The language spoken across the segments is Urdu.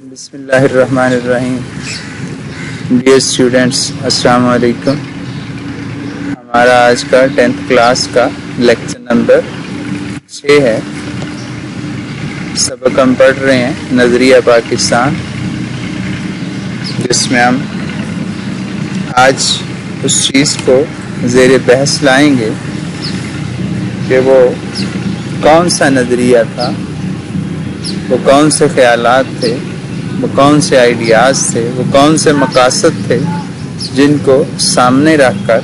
بسم اللہ الرحمن الرحیم. ڈیئر اسٹوڈینٹس، السلام علیکم. ہمارا آج کا 10th کلاس کا لیکچر نمبر 6 ہے. سبق ہم پڑھ رہے ہیں نظریہ پاکستان، جس میں ہم آج اس چیز کو زیر بحث لائیں گے کہ وہ کون سا نظریہ تھا، وہ کون سے خیالات تھے، وہ کون سے آئیڈیاز تھے، وہ کون سے مقاصد تھے جن کو سامنے رکھ کر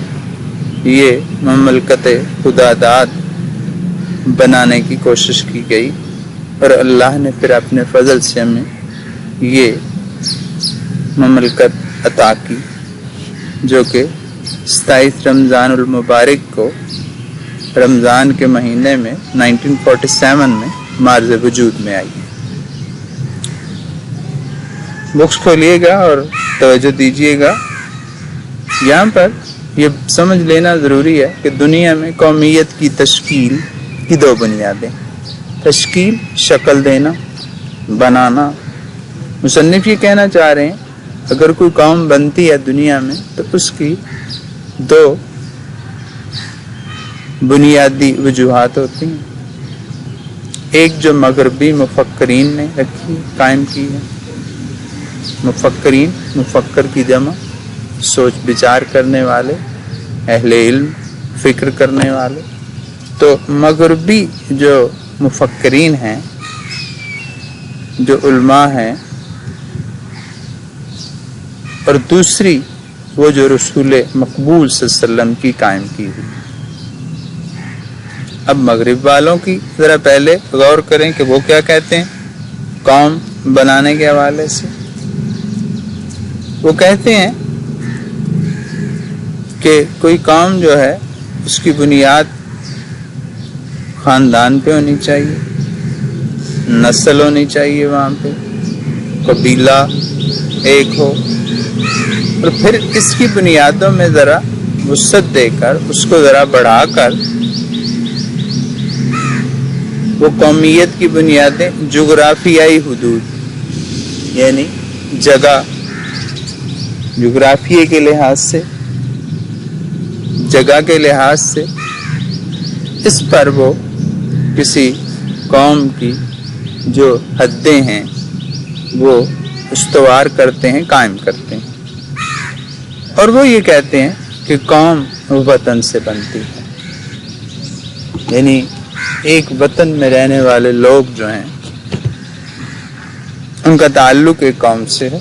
یہ مملکت خدا داد بنانے کی کوشش کی گئی، اور اللہ نے پھر اپنے فضل سے ہمیں یہ مملکت عطا کی، جو کہ 27 رمضان المبارک کو رمضان کے مہینے میں 1947 میں مارز وجود میں آئی ہے. بکس کھولیے گا اور توجہ دیجیے گا. یہاں پر یہ سمجھ لینا ضروری ہے کہ دنیا میں قومیت کی تشکیل کی 2 بنیادیں: تشکیل، شکل دینا، بنانا. مصنف یہ کہنا چاہ رہے ہیں اگر کوئی قوم بنتی ہے دنیا میں تو اس کی 2 بنیادی وجوہات ہوتی ہیں. ایک جو مغربی مفکرین نے رکھی قائم کی ہے. مفکرین، مفکر کی جمع، سوچ بچار کرنے والے، اہل علم، فکر کرنے والے. تو مغربی جو مفکرین ہیں، جو علماء ہیں، اور دوسری وہ جو رسول مقبول صلی اللہ علیہ وسلم کی قائم کی ہوئی. اب مغرب والوں کی ذرا پہلے غور کریں کہ وہ کیا کہتے ہیں قوم بنانے کے حوالے سے. وہ کہتے ہیں کہ کوئی قوم جو ہے اس کی بنیاد خاندان پہ ہونی چاہیے، نسل ہونی چاہیے، وہاں پہ قبیلہ ایک ہو، اور پھر اس کی بنیادوں میں ذرا وسعت دے کر اس کو ذرا بڑھا کر وہ قومیت کی بنیادیں جغرافیائی حدود، یعنی جگہ، جغرافیے کے لحاظ سے، جگہ کے لحاظ سے اس پر وہ کسی قوم کی جو حدیں ہیں وہ استوار کرتے ہیں، قائم کرتے ہیں. اور وہ یہ کہتے ہیں کہ قوم وطن سے بنتی ہے، یعنی ایک وطن میں رہنے والے لوگ جو ہیں ان کا تعلق ایک قوم سے ہے.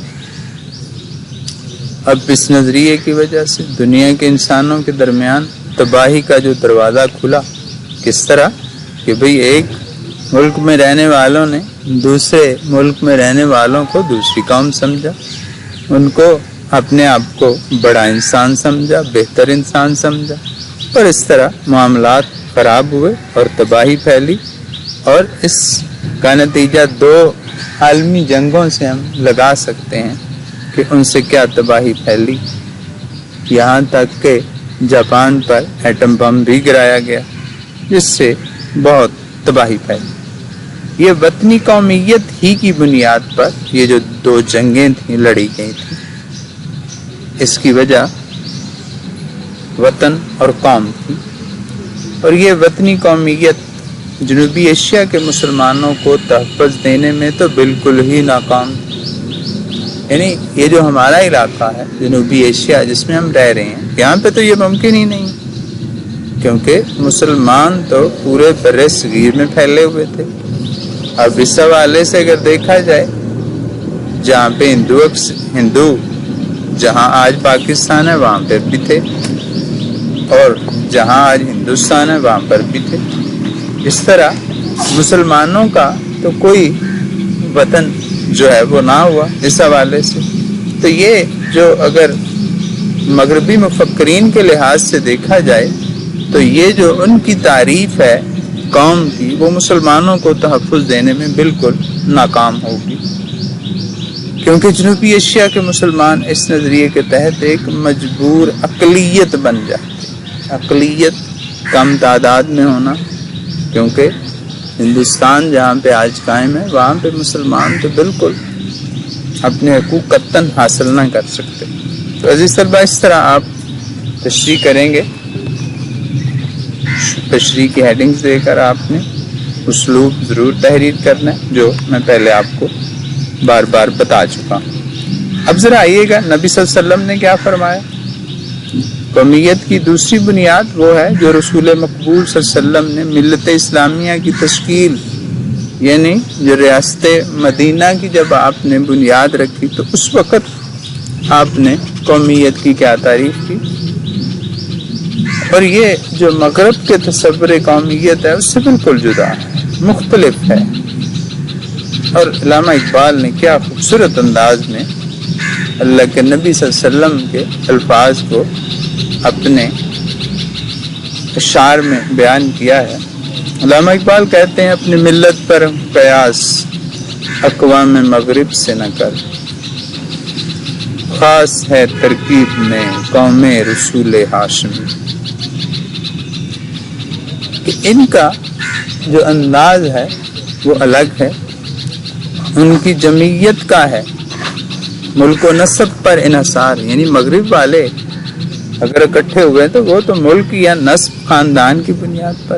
اب اس نظریے کی وجہ سے دنیا کے انسانوں کے درمیان تباہی کا جو دروازہ کھلا. کس طرح کہ بھئی ایک ملک میں رہنے والوں نے دوسرے ملک میں رہنے والوں کو دوسری قوم سمجھا، ان کو اپنے آپ کو بڑا انسان سمجھا، بہتر انسان سمجھا، اور اس طرح معاملات خراب ہوئے اور تباہی پھیلی. اور اس کا نتیجہ 2 عالمی جنگوں سے ہم لگا سکتے ہیں کہ ان سے کیا تباہی پھیلی. یہاں تک کہ جاپان پر ایٹم بم بھی گرایا گیا، جس سے بہت تباہی پھیلی. یہ وطنی قومیت ہی کی بنیاد پر یہ جو 2 جنگیں تھیں لڑی گئی تھیں. اس کی وجہ وطن اور قوم تھی. اور یہ وطنی قومیت جنوبی ایشیا کے مسلمانوں کو تحفظ دینے میں تو بالکل ہی ناکام تھی. یعنی یہ جو ہمارا علاقہ ہے جنوبی ایشیا جس میں ہم رہ رہے ہیں، یہاں پہ تو یہ ممکن ہی نہیں، کیونکہ مسلمان تو پورے بر صغیر میں پھیلے ہوئے تھے. اب اس حوالے سے اگر دیکھا جائے، جہاں پہ ہندو جہاں آج پاکستان ہے وہاں پہ بھی تھے، اور جہاں آج ہندوستان ہے وہاں پر بھی تھے. اس طرح مسلمانوں کا تو کوئی وطن جو ہے وہ نہ ہوا اس حوالے سے. تو یہ جو اگر مغربی مفکرین کے لحاظ سے دیکھا جائے تو یہ جو ان کی تعریف ہے قوم کی، وہ مسلمانوں کو تحفظ دینے میں بالکل ناکام ہوگی. کیونکہ جنوبی ایشیا کے مسلمان اس نظریے کے تحت ایک مجبور اقلیت بن جاتے. اقلیت کم تعداد میں ہونا، کیونکہ ہندوستان جہاں پہ آج قائم ہے وہاں پہ مسلمان تو بالکل اپنے حقوق قطعاً حاصل نہ کر سکتے۔ تو عزیز طلبہ اس طرح آپ تشریح کریں گے، تشریح کی ہیڈنگز دے کر آپ نے اسلوب ضرور تحریر کرنا ہے، جو میں پہلے آپ کو بار بار بتا چکا ہوں۔ اب ذرا آئیے گا نبی صلی اللہ علیہ وسلم نے کیا فرمایا۔ قومیت کی دوسری بنیاد وہ ہے جو رسول مقبول صلی اللہ علیہ وسلم نے ملت اسلامیہ کی تشکیل، یعنی جو ریاست مدینہ کی جب آپ نے بنیاد رکھی تو اس وقت آپ نے قومیت کی کیا تعریف کی، اور یہ جو مغرب کے تصور قومیت ہے اس سے بالکل جدا ہے، مختلف ہے۔ اور علامہ اقبال نے کیا خوبصورت انداز میں اللہ کے نبی صلی اللہ علیہ وسلم کے الفاظ کو اپنے اشعار میں بیان کیا ہے۔ علامہ اقبال کہتے ہیں اپنی ملت پر قیاس اقوام مغرب سے نہ کر، خاص ہے ترکیب میں قوم رسول ہاشمی۔ کہ ان کا جو انداز ہے وہ الگ ہے، ان کی جمعیت کا ہے، ملک و نسب پر انحصار، یعنی مغرب والے اگر اکٹھے ہوئے تو وہ تو ملک یا نسب خاندان کی بنیاد پر،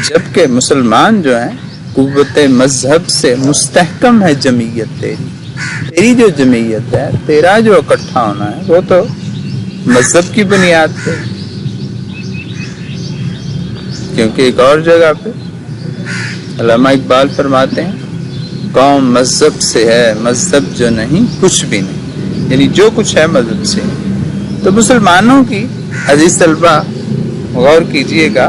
جبکہ مسلمان جو ہیں قوت مذہب سے مستحکم ہے جمعیت تیری جو جمعیت ہے، تیرا جو اکٹھا ہونا ہے وہ تو مذہب کی بنیاد پہ۔ کیونکہ ایک اور جگہ پہ علامہ اقبال فرماتے ہیں قوم مذہب سے ہے، مذہب جو نہیں کچھ بھی نہیں، یعنی جو کچھ ہے مذہب سے۔ تو مسلمانوں کی عزیز طلبہ غور کیجئے گا،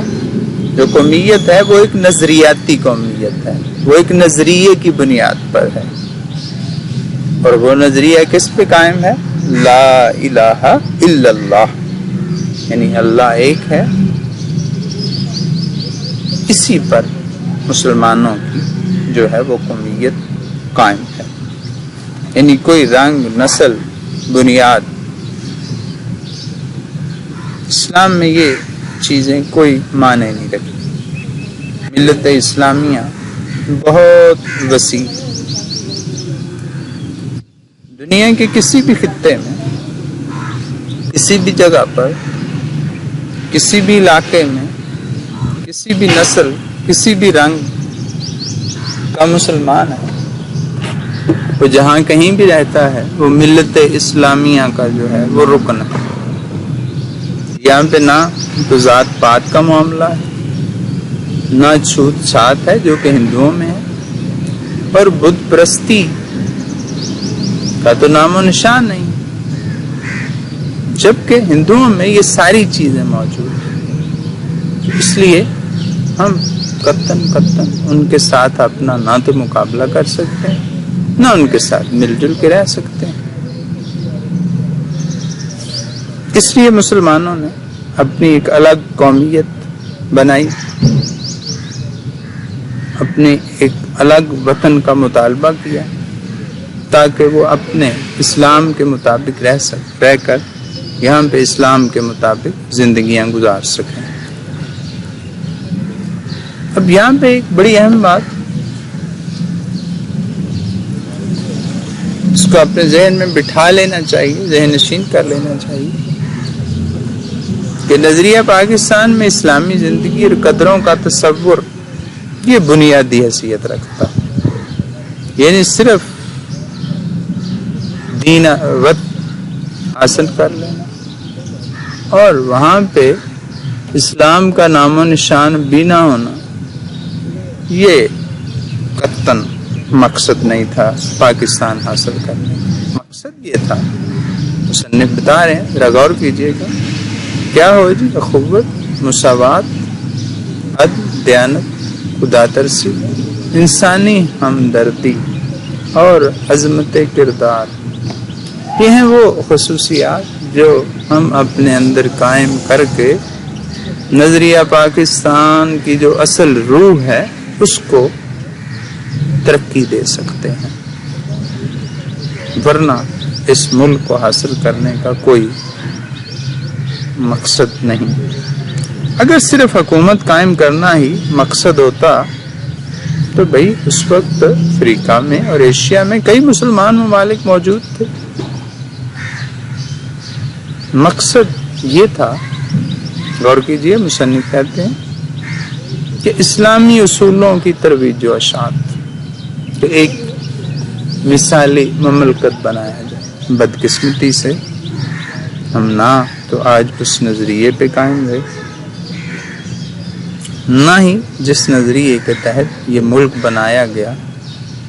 جو قومیت ہے وہ ایک نظریاتی قومیت ہے، وہ ایک نظریے کی بنیاد پر ہے، اور وہ نظریہ کس پہ قائم ہے؟ لا الہ الا اللہ، یعنی اللہ ایک ہے۔ اسی پر مسلمانوں کی جو ہے وہ قومیت قائم ہے، یعنی کوئی رنگ، نسل، بنیاد، اسلام میں یہ چیزیں کوئی معنی نہیں رکھتی۔ ملت اسلامیہ بہت وسیع، دنیا کے کسی بھی خطے میں، کسی بھی جگہ پر، کسی بھی علاقے میں، کسی بھی نسل، کسی بھی رنگ کا مسلمان ہے، وہ جہاں کہیں بھی رہتا ہے وہ ملت اسلامیہ کا جو ہے وہ رکن ہے۔ یہاں پہ نہ تو ذات پات کا معاملہ ہے، نہ چھوت چھات ہے جو کہ ہندوؤں میں ہے، پر بت پرستی کا تو نام و نشان نہیں، جبکہ ہندوؤں میں یہ ساری چیزیں موجود ہیں۔ اس لیے ہم قطعاً ان کے ساتھ اپنا نہ تو مقابلہ کر سکتے ہیں، نہ ان کے ساتھ مل جل کے رہ سکتے ہیں۔ اس لیے مسلمانوں نے اپنی ایک الگ قومیت بنائی، اپنے ایک الگ وطن کا مطالبہ کیا، تاکہ وہ اپنے اسلام کے مطابق رہ کر یہاں پہ اسلام کے مطابق زندگیاں گزار سکیں۔ اب یہاں پہ ایک بڑی اہم بات، اس کو اپنے ذہن میں بٹھا لینا چاہیے، ذہن نشین کر لینا چاہیے کہ نظریہ پاکستان میں اسلامی زندگی اور قدروں کا تصور یہ بنیادی حیثیت رکھتا ہے، یعنی صرف دین وط حاصل کر لینا اور وہاں پہ اسلام کا نام و نشان بھی نہ ہونا، یہ قطعاً مقصد نہیں تھا پاکستان حاصل کرنے کا۔ مقصد یہ تھا، مصنف بتا رہے ہیں، ذرا غور کیجئے گا، کیا ہو جی؟ اخوت، مساوات، عدل، دیانت، خدا ترسی، انسانی ہمدردی اور عظمت کردار، یہ ہیں وہ خصوصیات جو ہم اپنے اندر قائم کر کے نظریہ پاکستان کی جو اصل روح ہے اس کو ترقی دے سکتے ہیں، ورنہ اس ملک کو حاصل کرنے کا کوئی مقصد نہیں۔ اگر صرف حکومت قائم کرنا ہی مقصد ہوتا تو بھائی اس وقت افریقہ میں اور ایشیا میں کئی مسلمان ممالک موجود تھے. مقصد یہ تھا، غور کیجئے، مصنف کہتے ہیں کہ اسلامی اصولوں کی ترویج و اشاعت، کہ ایک مثالی مملکت بنایا جائے. بدقسمتی سے ہم نہ تو آج اس نظریے پہ قائم رہے، نہ ہی جس نظریے کے تحت یہ ملک بنایا گیا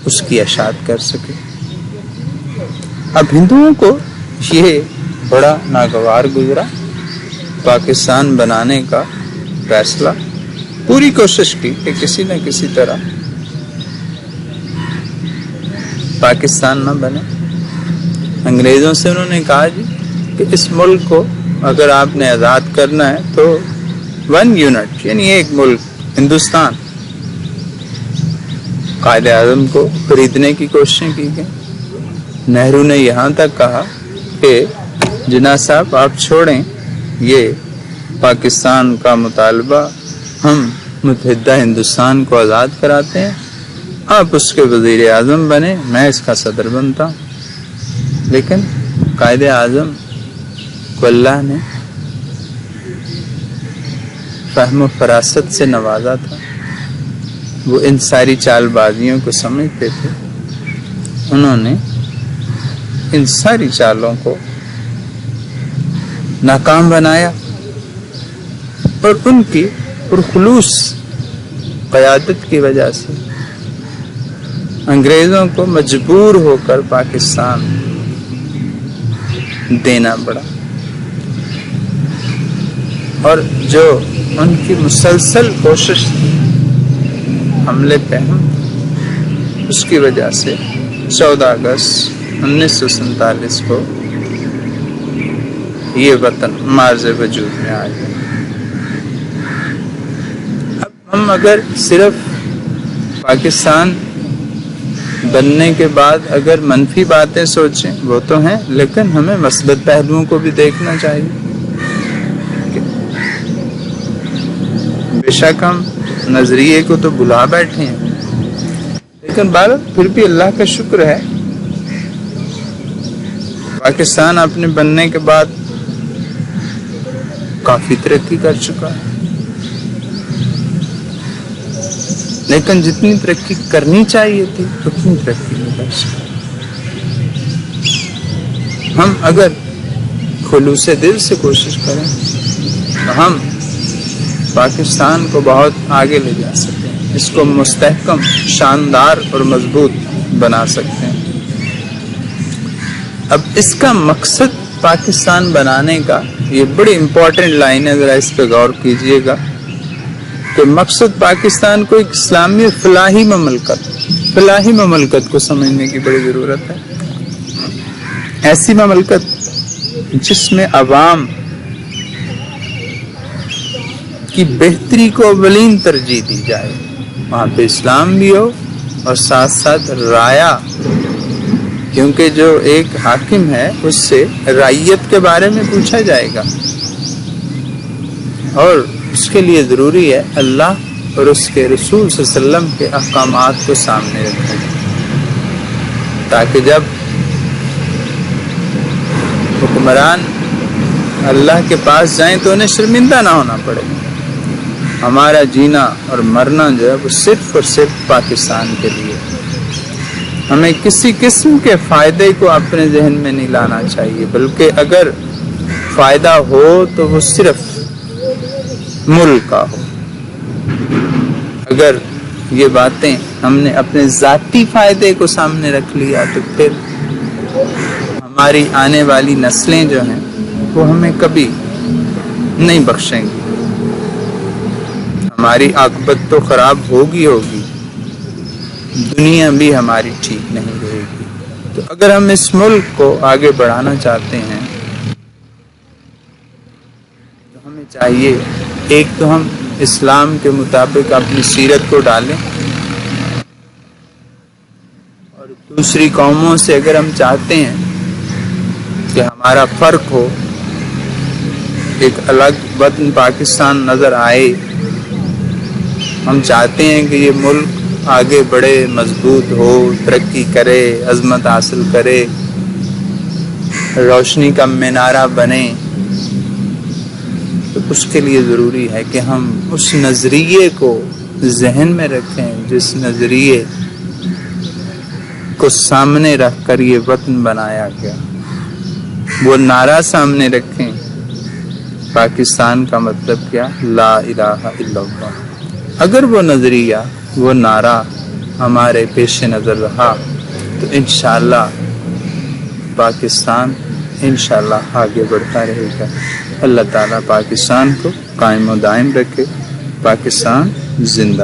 اس کی اشاعت کر سکے. اب ہندوؤں کو یہ بڑا ناگوار گزرا، پاکستان بنانے کا فیصلہ، پوری کوشش کی کہ کسی نہ کسی طرح پاکستان نہ بنے. انگریزوں سے انہوں نے کہا جی کہ اس ملک کو اگر آپ نے آزاد کرنا ہے تو 1 یونٹ یعنی ایک ملک ہندوستان. قائد اعظم کو خریدنے کی کوششیں کی گئی. نہرو نے یہاں تک کہا کہ جناح صاحب آپ چھوڑیں یہ پاکستان کا مطالبہ، ہم متحدہ ہندوستان کو آزاد کراتے ہیں، آپ اس کے وزیر اعظم بنے، میں اس کا صدر بنتا ہوں. لیکن قائد اعظم کو اللہ نے فہم و فراست سے نوازا تھا. وہ ان ساری چال بازیوں کو سمجھتے تھے. انہوں نے ان ساری چالوں کو ناکام بنایا اور ان کی پرخلوص قیادت کی وجہ سے انگریزوں کو مجبور ہو کر پاکستان دینا پڑا. اور جو ان کی مسلسل کوشش حملے پہ ہم، اس کی وجہ سے 14 اگست 1947 کو یہ وطن مارز وجود میں آ گیا. اب ہم اگر صرف پاکستان بننے کے بعد اگر منفی باتیں سوچیں وہ تو ہیں، لیکن ہمیں مثبت پہلوؤں کو بھی دیکھنا چاہیے. بے شک ہم نظریے کو تو بھلا بیٹھے ہیں، لیکن بھارت پھر بھی اللہ کا شکر ہے، پاکستان اپنے بننے کے بعد کافی ترقی کر چکا ہے. لیکن جتنی ترقی کرنی چاہیے تھی اتنی ترقی نہیں کر سکے. ہم اگر خلوص دل سے کوشش کریں تو ہم پاکستان کو بہت آگے لے جا سکتے ہیں، اس کو مستحکم، شاندار اور مضبوط بنا سکتے ہیں. اب اس کا مقصد پاکستان بنانے کا، یہ بڑی امپورٹنٹ لائن ہے، ذرا اس پہ غور کیجئے گا کہ مقصد پاکستان کو ایک اسلامی فلاحی مملکت کو سمجھنے کی بڑی ضرورت ہے. ایسی مملکت جس میں عوام کی بہتری کو اولین ترجیح دی جائے، وہاں پہ اسلام بھی ہو اور ساتھ ساتھ رایا، کیونکہ جو ایک حاکم ہے اس سے رعیت کے بارے میں پوچھا جائے گا، اور اس کے لیے ضروری ہے اللہ اور اس کے رسول صلی اللہ علیہ وسلم کے احکامات کو سامنے رکھا جائے، تاکہ جب حکمران اللہ کے پاس جائیں تو انہیں شرمندہ نہ ہونا پڑے. ہمارا جینا اور مرنا جو ہے وہ صرف اور صرف پاکستان کے لیے. ہمیں کسی قسم کے فائدے کو اپنے ذہن میں نہیں لانا چاہیے، بلکہ اگر فائدہ ہو تو وہ صرف ملک کا ہو. اگر یہ باتیں ہم نے اپنے ذاتی فائدے کو سامنے رکھ لیا تو پھر ہماری آنے والی نسلیں جو ہیں وہ ہمیں کبھی نہیں بخشیں گی. ہماری عاقبت تو خراب ہوگی، دنیا بھی ہماری ٹھیک نہیں رہے گی. تو اگر ہم اس ملک کو آگے بڑھانا چاہتے ہیں تو ہمیں چاہیے، ایک تو ہم اسلام کے مطابق اپنی سیرت کو ڈالیں، اور دوسری قوموں سے اگر ہم چاہتے ہیں کہ ہمارا فرق ہو، ایک الگ وطن پاکستان نظر آئے، ہم چاہتے ہیں کہ یہ ملک آگے بڑھے، مضبوط ہو، ترقی کرے، عظمت حاصل کرے، روشنی کا مینارہ بنے، تو اس کے لیے ضروری ہے کہ ہم اس نظریے کو ذہن میں رکھیں جس نظریے کو سامنے رکھ کر یہ وطن بنایا گیا، وہ نعرہ سامنے رکھیں۔ پاکستان کا مطلب کیا؟ لا الہ الا اللہ۔ اگر وہ نظریہ، وہ نعرہ ہمارے پیش نظر رہا تو انشاءاللہ پاکستان انشاءاللہ آگے بڑھتا رہے گا۔ اللہ تعالیٰ پاکستان کو قائم و دائم رکھے۔ پاکستان زندہ۔